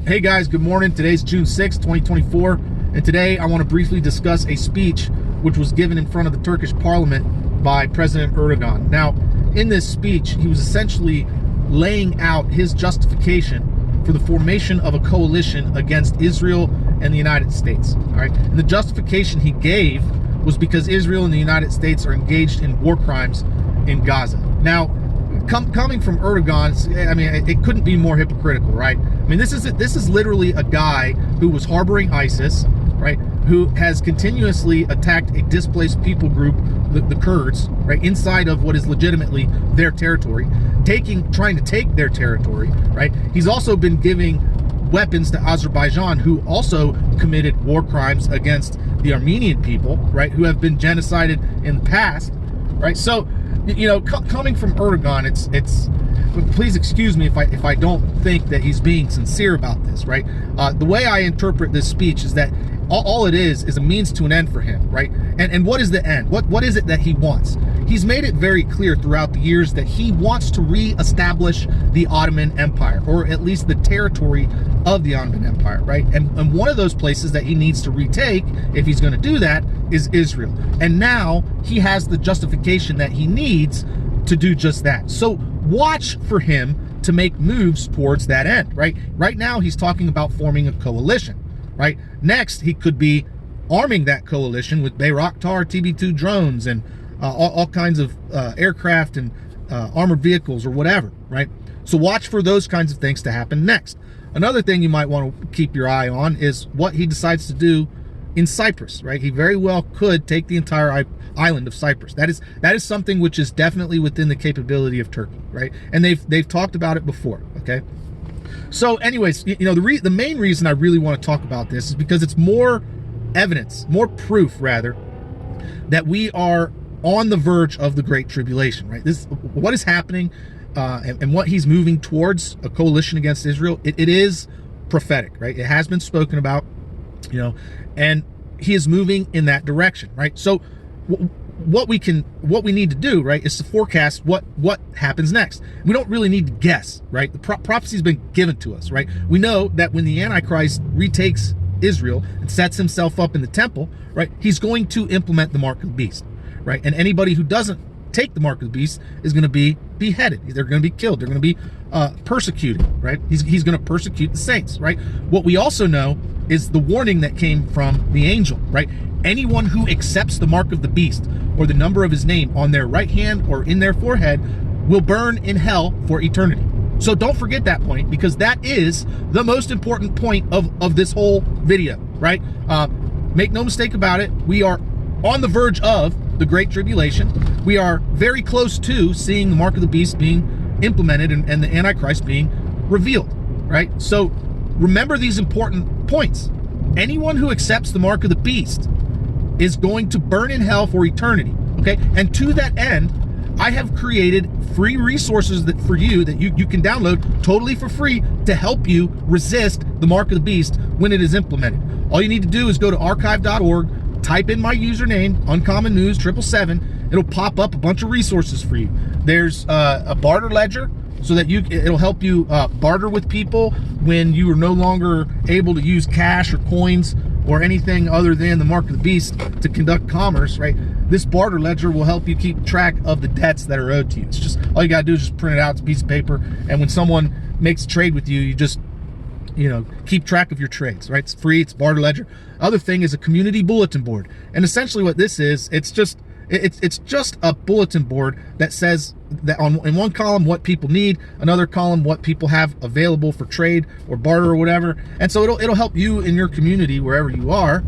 Hey guys, good morning. Today's June 6, 2024, and today I want to briefly discuss a speech which was given in front of the Turkish parliament by President Erdogan. Now, in this speech, he was essentially laying out his justification for the formation of a coalition against Israel and the United States. All right, and the justification he gave was because Israel and the United States are engaged in war crimes in Gaza. Now, coming from Erdogan, I mean, it couldn't be more hypocritical, right? I mean, this is literally a guy who was harboring ISIS, right? Who has continuously attacked a displaced people group, the Kurds, right, inside of what is legitimately their territory, trying to take their territory, right? He's also been giving weapons to Azerbaijan, who also committed war crimes against the Armenian people, right, who have been genocided in the past, right? So, you know, coming from Erdogan, it's please excuse me if I don't think that he's being sincere about this, right? The way I interpret this speech is that all it is a means to an end for him, right? And what is the end? What is it that he wants? He's made it very clear throughout the years that he wants to reestablish the Ottoman Empire, or at least the territory of the Ottoman Empire, right? And one of those places that he needs to retake, if he's going to do that, is Israel. And now he has the justification that he needs to do just that. So watch for him to make moves towards that end, right? Right now, he's talking about forming a coalition, right? Next, he could be arming that coalition with Bayraktar TB2 drones and all kinds of aircraft and armored vehicles or whatever, right? So watch for those kinds of things to happen next. Another thing you might want to keep your eye on is what he decides to do in Cyprus, right? He very well could take the entire island of Cyprus. That is something which is definitely within the capability of Turkey, right? And they've talked about it before, okay? So anyways, you know, the main reason I really want to talk about this is because it's more evidence, more proof rather, that we are on the verge of the Great Tribulation, right? What is happening and what he's moving towards, a coalition against Israel, it is prophetic, right? It has been spoken about, you know, and he is moving in that direction, right? So what we need to do, right, is to forecast what happens next. We don't really need to guess, right? The prophecy's been given to us, right? We know that when the Antichrist retakes Israel and sets himself up in the temple, right, he's going to implement the mark of the beast, right? And anybody who doesn't take the mark of the beast is going to be beheaded. They're going to be killed. They're going to be persecuted, right? He's going to persecute the saints, right? What we also know is the warning that came from the angel, right? Anyone who accepts the mark of the beast or the number of his name on their right hand or in their forehead will burn in hell for eternity. So don't forget that point, because that is the most important point of this whole video, right? Make no mistake about it. We are on the verge of the Great Tribulation. We are very close to seeing the mark of the beast being implemented and the Antichrist being revealed, right? So remember these important points. Anyone who accepts the mark of the beast is going to burn in hell for eternity, okay? And to that end, I have created free resources for you that you can download totally for free to help you resist the mark of the beast when it is implemented. All you need to do is go to archive.org, type in my username, Uncommon News 777. It'll pop up a bunch of resources for you. There's a barter ledger, so that it'll help you barter with people when you are no longer able to use cash or coins or anything other than the mark of the beast to conduct commerce, right? This barter ledger will help you keep track of the debts that are owed to you. It's just, all you gotta do is just print it out. It's a piece of paper, and when someone makes a trade with you, you just, you know, keep track of your trades, right? It's free. It's barter ledger. Other thing is a community bulletin board, and essentially what this is, it's just a bulletin board that says that in one column what people need, another column what people have available for trade or barter or whatever. And so it'll help you in your community, wherever you are,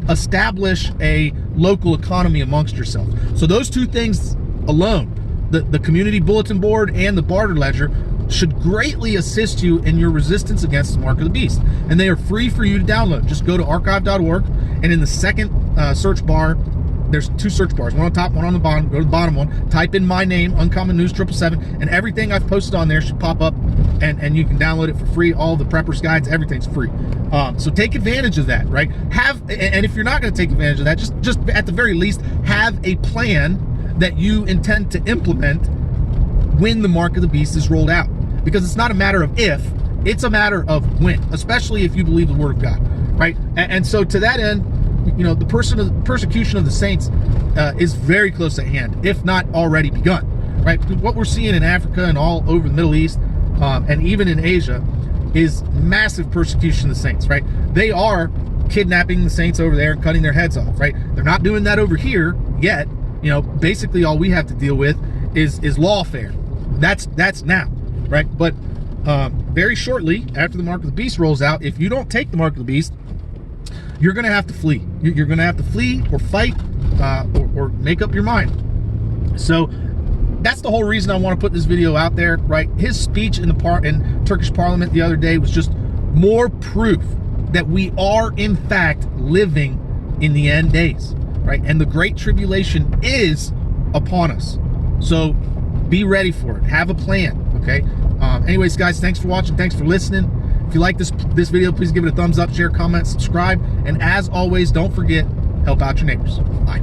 establish a local economy amongst yourself. So those two things alone, the community bulletin board and the barter ledger, should greatly assist you in your resistance against the mark of the beast. And they are free for you to download. Just go to archive.org, and in the second search bar, there's two search bars, one on top, one on the bottom. Go to the bottom one, type in my name, Uncommon News 777, and everything I've posted on there should pop up, and you can download it for free. All the preppers guides, everything's free. So take advantage of that, right? And if you're not going to take advantage of that, just at the very least have a plan that you intend to implement when the mark of the beast is rolled out, because it's not a matter of if, It's a matter of when, especially if you believe the word of God, right? And so to that end, the persecution of the saints is very close at hand, if not already begun, right? What we're seeing in Africa and all over the Middle East, and even in Asia, is massive persecution of the saints, right? They are kidnapping the saints over there and cutting their heads off, right? They're not doing that over here yet. Basically all we have to deal with is lawfare. That's now, right? But very shortly after the mark of the beast rolls out, if you don't take the mark of the beast, you're going to have to flee. You're going to have to flee or fight or make up your mind. So that's the whole reason I want to put this video out there, right? His speech in Turkish parliament the other day was just more proof that we are in fact living in the end days, right? And the great tribulation is upon us. So be ready for it. Have a plan, okay? Anyways, guys, thanks for watching. Thanks for listening. If you like this video, please give it a thumbs up, share, comment, subscribe. And as always, don't forget, help out your neighbors. Bye.